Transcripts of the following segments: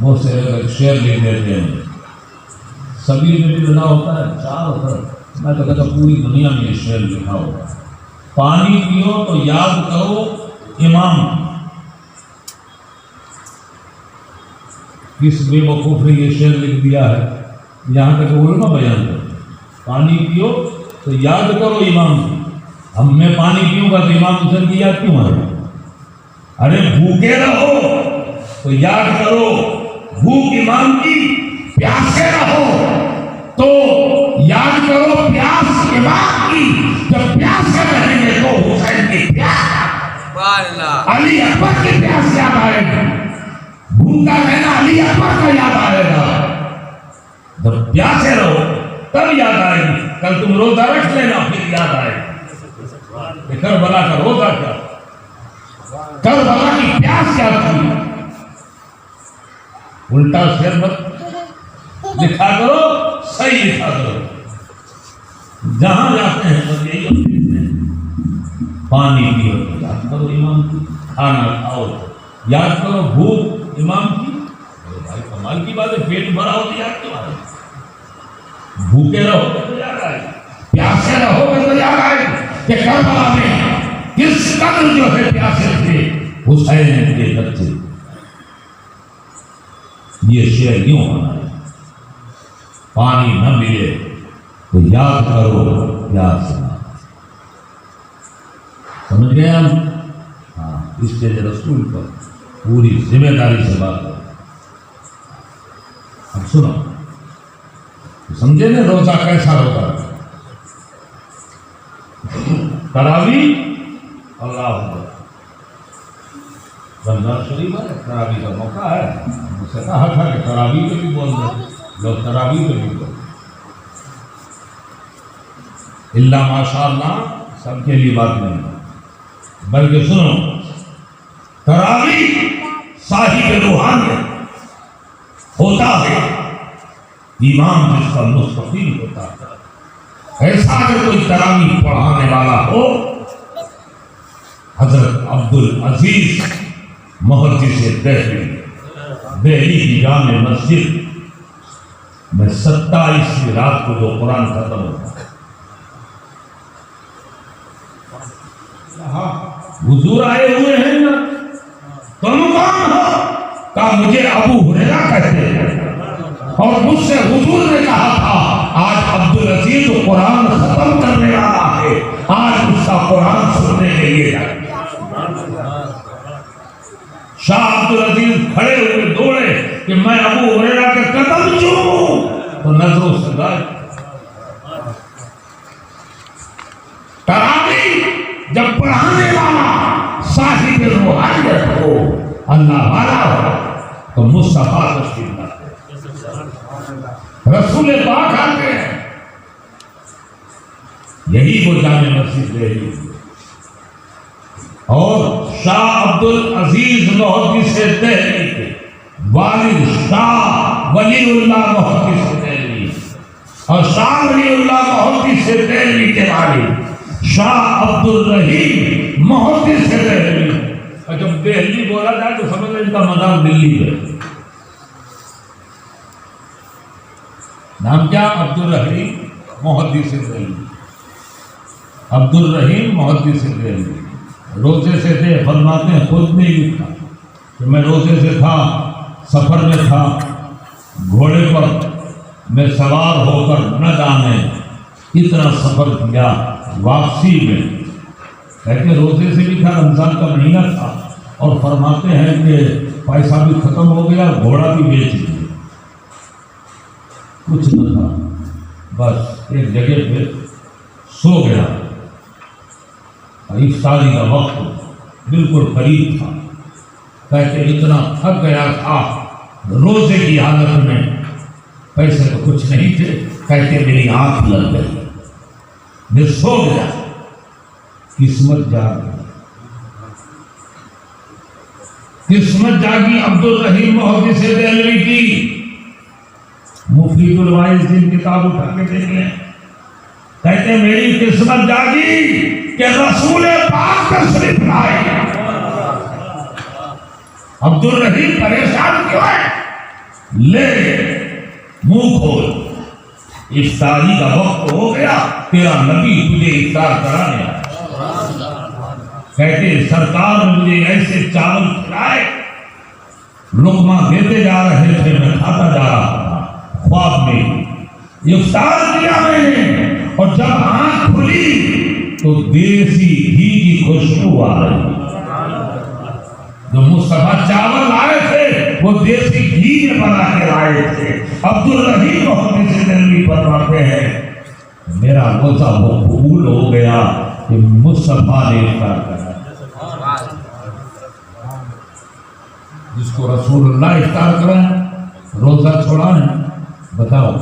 وہ سے ایک شعر لکھ دیتے ہیں، سبھی میں بھی لکھا ہوتا ہے چار طرف، میں تو کہتا پوری دنیا میں یہ شعر لکھا ہوتا ہے، پانی پیو تو یاد کرو امام۔ کس بے وقوف نے یہ شعر لکھ دیا ہے، یہاں تک علماء بیان کرتے پانی پیو تو یاد کرو امام کی۔ ہم میں پانی پیوں گا تو امام حسین کی یاد کیوں آ رہی؟ ارے بھوکے رہو تو یاد کرو بھوک امام کی، پیاسے رہو تو یاد کرو پیاس امام کی۔ جب پیاسے رہیں گے تو حسین کی پیاس، علی اکبر کی پیاس یاد آئے گی، بھوکا رہنا علی اکبر کا یاد آئے گا۔ جب پیاسے رہو تب یاد آئے گی، کل تم روزہ رکھ لینا پھر یاد آئے گی۔ کربلا کا روزہ کیا، کربلا کی پیاس کیا تھی؟ الٹا شعر مت لکھا کرو، صحیح لکھا کرو۔ جہاں جاتے ہیں بس یہی ہوتے ہیں، پانی پیو تو یاد کرو امام کی، کھانا کھاؤ یاد کرو بھوک امام کی۔ بھائی کمال کی بات ہے، پیٹ بھرا ہو تو یاد کیوں آئے؟ بھوکے رہو گے تو یاد آئے، پیاسے رہو گے تو یاد آئے کہ کربلا میں کس قدر جو ہے پیاسے تھے حسین کے بچے۔ یہ شعر یوں ہونا ہے، پانی نہ ملے تو یاد کرو پیاس نہ۔ سمجھ گئے ہم؟ ہاں، اس کے رسول پر پوری ذمہ داری سے بات کرو۔ اب سنو، سمجھے نا روزہ کیسا روزہ؟ تراویح، اللہ اکبر، رمضان شریف ہے، تراویح کا موقع ہے، مجھ سے کہا تھا کہ تراویح پہ بھی بول دیں، لوگ تراویح پہ بھی بول دیں۔ اللہ ماشاء اللہ سب کے لیے بات نہیں ہے، بلکہ سنو، تراویح صاحب روحانیت ہوتا ہے، امام جس کا مستقیم ہوتا ہے۔ ایسا اگر کوئی تراویح پڑھانے والا ہو، حضرت عبدالعزیز محدث دہلی کی جامع مسجد میں 27 رات کو جو قرآن ختم ہوتا ہے، حضور آئے ہوئے ہیں نا، تم کون ہو؟ کہا مجھے ابو ہریرہ کہتے ہیں، اور مجھ سے حضور نے کہا تھا آج عبدالعزیز قرآن ختم کرنے والا ہے، آج اس کا قرآن سننے کے لیے جائے۔ شاہ عبدالعزیز کھڑے ہوئے دوڑے کہ میں ابو ہریرہ کے قدم چوموں، تو نظروں سے غائب۔ تراویح جب پڑھانے والا صاحب روحانیت ہو، اللہ والا ہو، تو مصطفیٰ تشریف لاتے ہیں، رسول پاک آتے ہیں۔ یہی وہ جامع مسجد دہلی اور شاہ عبدالعزیز محدث دہلی کے والد شاہ ولی اللہ محدث دہلی، اور شاہ ولی اللہ محدث دہلی کے والد شاہ عبدالرحیم محدث دہلی۔ اور جب دہلی بولا جائے تو سمجھ لیں ان کا مدار دلی ہے۔ نام کیا؟ عبدالرحیم محدث دہلی، عبدالرحیم محدث دہلی۔ روزے سے تھے، فرماتے ہیں خود نے لکھا کہ میں روزے سے تھا، سفر میں تھا، گھوڑے پر میں سوار ہو کر نہ جانے اتنا سفر کیا، واپسی میں کہتے روزے سے بھی تھا، رمضان کا مہینہ تھا، اور فرماتے ہیں کہ پیسہ بھی ختم ہو گیا، گھوڑا بھی بیچ دیا، کچھ نہ تھا، بس ایک جگہ پہ سو گیا۔ افطاری کا وقت بالکل قریب تھا، کہتے اتنا تھک گیا تھا روزے کی حالت میں، پیسے تو کچھ نہیں تھے، کہتے میری آنکھ لگ گئی، میں سو گیا، قسمت جاگ گئی، قسمت جاگی عبدالرحیم محدث دہلوی کی۔ مفید الوائز دن کتاب اٹھا کے دیکھ لیں، کہتے میری قسمت جاگی کہ رسول پاک تشریف لائے۔ عبدالرحیم پریشان کیوں ہے؟ لے منہ کھول، افطاری کا وقت ہو گیا، تیرا نبی تجھے افطار کرانے آیا۔ کہتے سرکار مجھے ایسے چاول کھلائے، لقمہ دیتے جا رہے تھے، میں کھاتا جا رہا تھا، خواب میں افطار کیا میں نے، اور جب آنکھ کھلی تو دیسی گھی کی خوشبو آ رہی۔ جو مصطفیٰ چاول لائے تھے وہ دیسی گھی میں بنا کے لائے تھے۔ عبدالرحیم محمد سے نبی فرماتے ہیں میرا روزہ وہ قبول ہو گیا کہ مصطفیٰ نے افطار کرا۔ جس کو رسول اللہ افطار کرائیں، روزہ چھوڑائیں، بتاؤ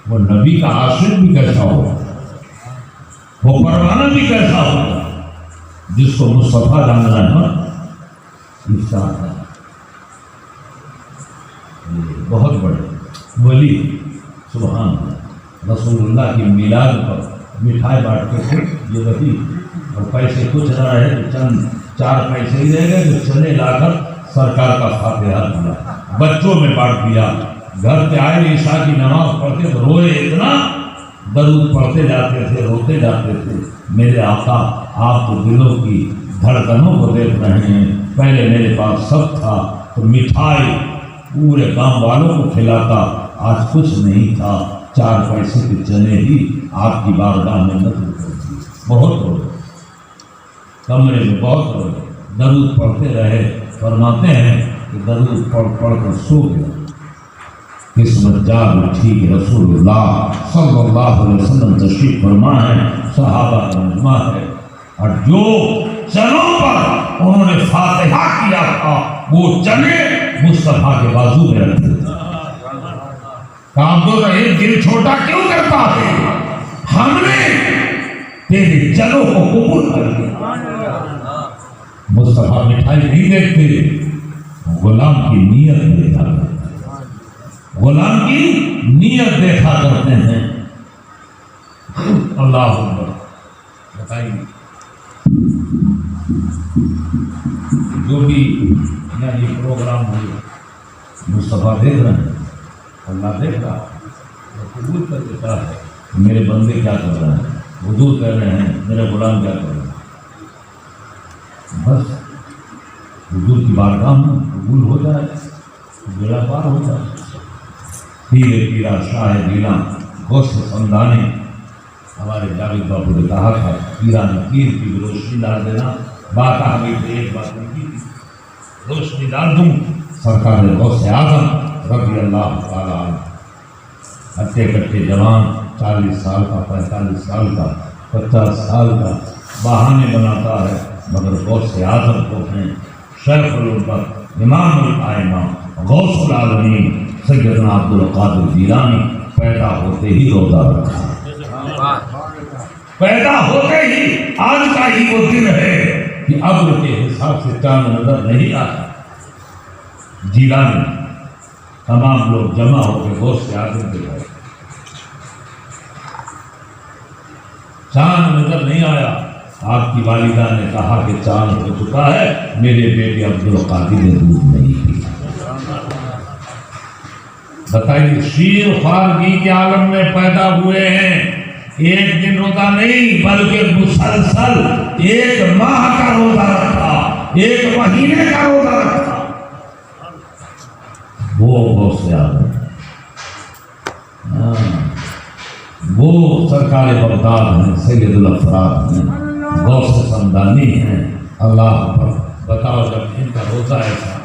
وہ نبی کا عاشق بھی کیسا ہوگا، وہ پروانہ بھی کیسا ہوگا، جس کو مصطفیٰ جاننا ہے افطار کرنا۔ بہت بڑے ولی سبحان اللہ، رسول اللہ کی میلاد پر مٹھائی بانٹتے تھے، یہ ولی، اور پیسے کچھ نہ رہے تو چند 4 پیسے ہی رہ گئے جو چنے لا کر سرکار کا فاتحہ دیا، بچوں میں بانٹ دیا۔ گھر پہ آئے عشاء کی نماز پڑھتے تو روئے اتنا، درود پڑھتے جاتے تھے، روتے جاتے تھے، میرے آقا آپ تو دلوں کی دھڑکنوں کو دیکھ رہے ہیں، پہلے میرے پاس سب تھا تو مٹھائی پورے گاؤں والوں کو کھلاتا، آج کچھ نہیں تھا، 4 پیسے کے چنے ہی آپ کی بارگاہ میں نذر کر دی۔ بہت روئے، کمرے میں بہت روئے، درود پڑھتے رہے۔ فرماتے ہیں کہ درود پڑھ پڑھ کر سو گیا، قسمت جاگ اٹھی کہ رسول اللہ صلی اللہ علیہ وسلم تشریف فرما ہے، صحابہ کا مجمع ہے، اور جو چنوں پر انہوں نے فاتحہ کیا تھا وہ چنے مصطفیٰ کے بازو میں رکھتے تھے۔ عبدالرحیم دل چھوٹا کیوں کرتا ہے، ہم نے تیرے چنوں کو قبول کر لیا۔ مصطفیٰ مٹھائی نہیں دیکھتے، غلام کی نیت دیکھا کرتے ہیں، غلام کی نیت دیکھا کرتے ہیں۔ اللہ اکبر۔ بتائیے جو بھی یہاں یہ پروگرام ہوئے مصطفیٰ دیکھ رہے ہیں، اللہ دیکھ رہا ہے، وہ قبول کر دیتا ہے میرے بندے کیا کر رہے ہیں، حضور کہہ رہے ہیں میرے غلام کیا کر رہے ہیں، بس حضور کی بارگاہ میں قبول ہو جائے، بیڑا پار ہو جائے۔ پیرے پیرا شاہ گیلا گوشت خاندانی، ہمارے جاوید باپو نے کہا تھا پیران پیر کی روشنی ڈال دینا، بات آگئی تھی، ایک بات نہیں کی تھی، روشنی ڈال دوں۔ سرکار غوث اعظم رضی اللہ تعالیٰ عنہ ہٹے کٹے جوان، 40 سال کا، 45 سال کا، 50 سال کا، بہانے بناتا ہے، مگر غوث اعظم کو ہیں شیخ الامت امام الائمہ غوث العالمین سیدنا عبدالقادر جیلانی پیدا ہوتے ہی روزہ رکھا، پیدا ہوتے ہی آج کا ہی وہ دن ہے کہ ابر کے حساب سے چاند نظر نہیں آتا، جیلانی تمام لوگ جمع ہو کے غوث اعظم کے گئے، چاند نظر نہیں آیا۔ آپ کی والدہ نے کہا کہ چاند ہو چکا ہے، میرے بیٹے عبدالقادر نے دودھ نہیں پیا۔ بتائیے شیر خوارگی کے عالم میں پیدا ہوئے ہیں، ایک دن روزہ نہیں بلکہ مسلسل 1 ماہ کا روزہ رکھا، 1 مہینے کا روزہ رکھا۔ وہ غوث اعظم، وہ سرکار بغداد ہیں، سید الافراد ہیں، غوث خاندانی ہیں۔ اللہ پر بتاؤ جب ان کا روزہ ایسا،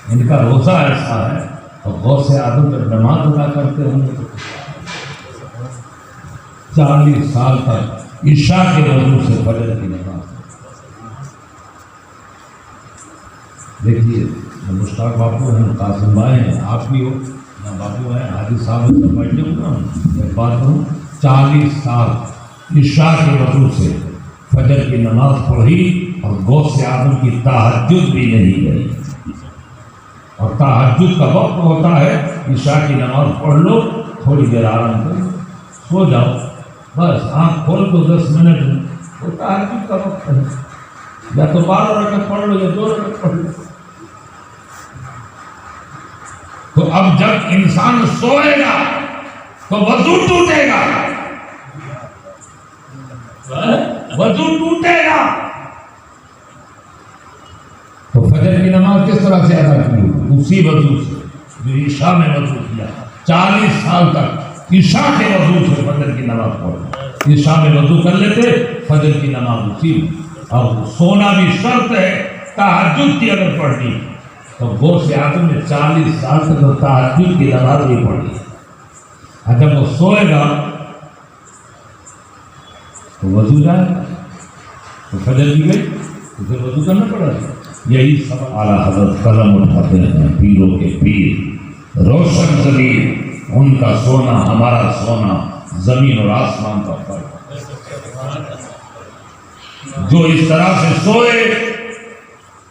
ان کا روزہ ایسا ہے تو غوث اعظم پر نماز ادا کرتے ہوں گے، 40 سال تک عشاء کے وضو سے فجر کی نماز۔ دیکھیے مشتاق باپو ہیں، قاسم بھائی ہیں، آپ بھی ہو، باپو ہیں، حاجی صاحب سے بیٹھے ہوں، ایک بات کروں، 40 سال عشاء کے وضو سے فجر کی نماز پڑھی اور غوث اعظم کی تہجد بھی نہیں گئی، اور تہجد کا وقت ہوتا ہے عشاء کی نماز پڑھ لو، تھوڑی دیر آرام کرو، سو جاؤ، بس آنکھ کھول دو 10 منٹ میں، وہ تہجد کا وقت ہے، یا تو 12 رکعت پڑھ لو یا 2 رکعت پڑھ لو۔ اب جب انسان سوئے گا تو وضو ٹوٹے گا، وضو ٹوٹے گا، تو فجر کی نماز کس طرح سے ادا کی؟ اسی وضو سے جو عشاء میں وضو کیا، 40 سال تک عشاء کے وضو سے فجر کی نماز پڑھو، عشاء میں وضو کر لیتے، فجر کی نماز اسی میں۔ اور سونا بھی شرط ہے، تہجد کی اگر پڑھنی تو غوث اعظم نے 40 سال تک تہجد کی نماز نہیں پڑھی، اور جب وہ سوئے گا تو وضو جائے، تو فجر بھی گئی تو پھر وضو کرنا پڑا۔ یہی سب اعلیٰ حضرت قلم اٹھاتے ہیں، پیروں کے پیر روشن ضمیر، ان کا سونا ہمارا سونا زمین اور آسمان کا فرق، جو اس طرح سے سوئے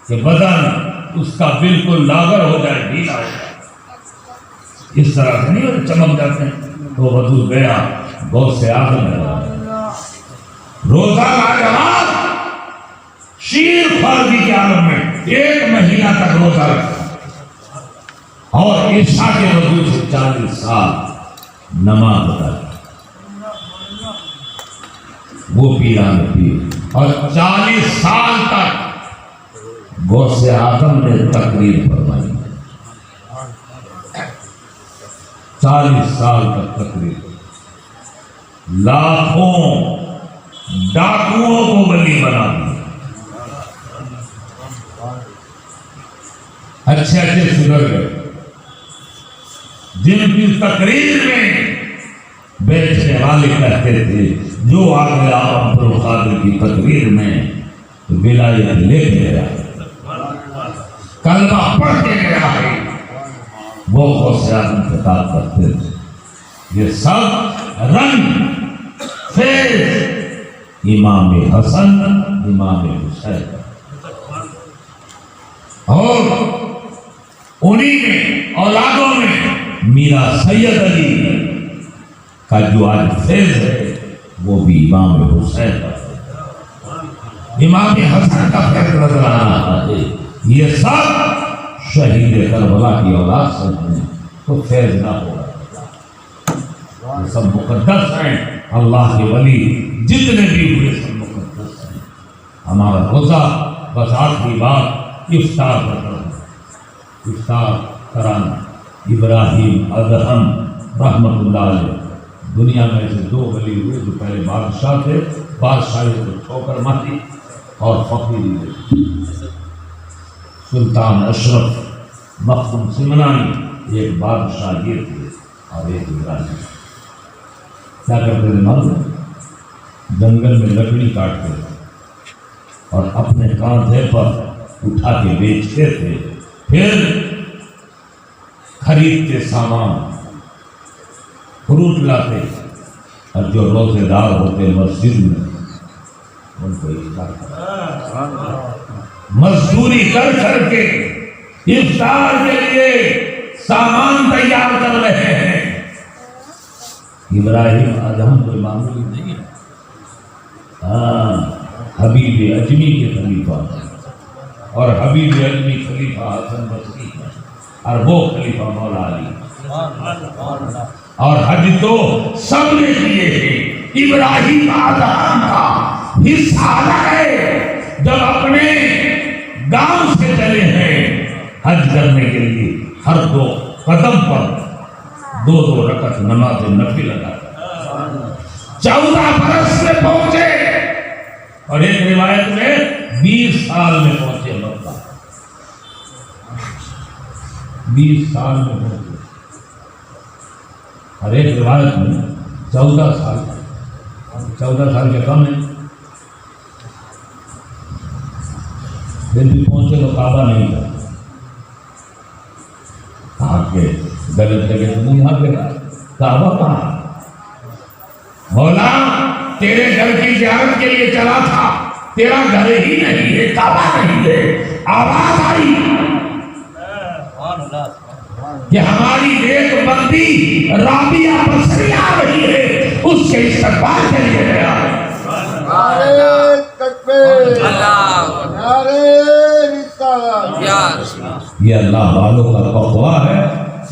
کہ بدن اس کا بالکل لاغر ہو جائے، ڈھیلا ہو جائے، اس طرح سے نہیں ہوتے چمک جاتے ہیں، تو وضو گیا غوث اعظم ہے۔ روزہ کا جواب شیر خوردی کے عالم میں 1 مہینہ تک روزہ رکھا، اور عشاء کے وضو سے 40 سال نماز ادا کی، وہ پیران پیر، اور 40 سال تک غوث اعظم نے تقریر فرمائی، 40 سال تک تقریر، لاکھوں ڈاکوؤں کو ولی بنا دیا، اچھے اچھے سدھر گئے، جن کی تقریر میں بیچنے والے کہتے تھے جو آ گیا عبد القادر کی تقریر میں ولایت لے کے گیا، کلمہ پڑھ کے گیا ہے، وہ غوث اعظم خطاب کرتے تھے۔ یہ سب رنگ فیض امام حسن امام حسین، اور انہی میں اولادوں میں میرا سید علی کا جو آج فیض ہے وہ بھی امام حسین کا، امام حسن کا فیض نظر آ رہا ہے۔ یہ سب شہید کربلا کی اولاد سے ہیں، تو فیض نہ ہوگا، یہ سب مقدس ہیں، اللہ کے ولی جتنے بھی ہوئے سب مقدس ہیں۔ ہمارا روزہ بس آخری بات افطار کرنا، افطار کرانا۔ ابراہیم ادہم رحمۃ اللہ علیہ دنیا میں سے 2 ولی ہوئے جو پہلے بادشاہ تھے، بادشاہی کو ٹھوکر ماری اور فقیری ہوئے۔ سلطان اشرف مخدوم سمنانی ایک بادشاہ یہ تھے، اور ایک ابراہیم کیا کرتے تھے معلوم؟ جنگل میں لکڑی کاٹتے تھے اور اپنے کاندھے پر اٹھا کے بیچتے تھے، پھر خریدتے سامان، فروٹ لاتے، اور جو روزے دار ہوتے مسجد میں ان کو افطار کرتے، مزدوری کر کر کے افطار کے لیے سامان تیار کر رہے ہیں۔ ابراہیم ادہم کوئی معمولی نہیں ہے، حبیب اجمی کے خلیفہ، اور حبیب اجمی خلیفہ حسن بصری ہے، اور وہ خلیفہ مولا علی، اور حج تو سب نے کیے ہیں۔ ابراہیم ادہم کا حصہ الگ ہے، جب اپنے گاؤں سے چلے ہیں حج کرنے کے لیے، ہر 2 قدم پر 2 رکعت نماز نفل ادا کرتے، 14 برس میں پہنچے، اور ایک روایت میں 20 سال میں پہنچے، مکہ 20 سال میں پہنچے، اور ایک روایت میں 14 سال، 14 سال کے کم ہے، پھر بھی پہنچے تو کعبہ نہیں تھا، کہا کہ غلط جگہ تو نہیں آ گیا، کعبہ کہاں؟ مولا تیرے گھر کی زیارت کے لیے چلا تھا، تیرا گھر ہی نہیں ہے، کعبہ نہیں ہے۔ آواز آئی کہ ہماری نیک بندی رابعہ بصری آ رہی ہے، اس کے استقبال کے لیے گیا ہے۔ نعرہ تکبیر، نعرہ رسالت۔ یہ اللہ والوں کا تقویٰ ہے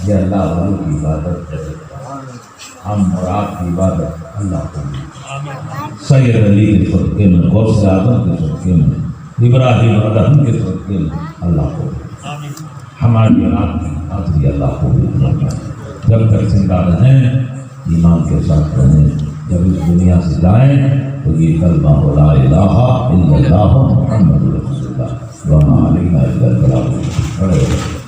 یہ اللہ والوں کی عبادت ہے. ہم اور آپ کی عبادت اللہ کو سید علی کے صدقے میں، غوث اعظم کے صدقے میں، ابراہیم ادہم کے صدقے میں اللہ کو، ہماری اور آپ کی حاضری اللہ کو بھی جب تک زندہ رہیں ایمان کے ساتھ رہیں. جب اس دنیا سے جائیں تو یہ کلمہ لا الہ الا اللہ محمد رسول اللہ وما علینا الا البلاغ.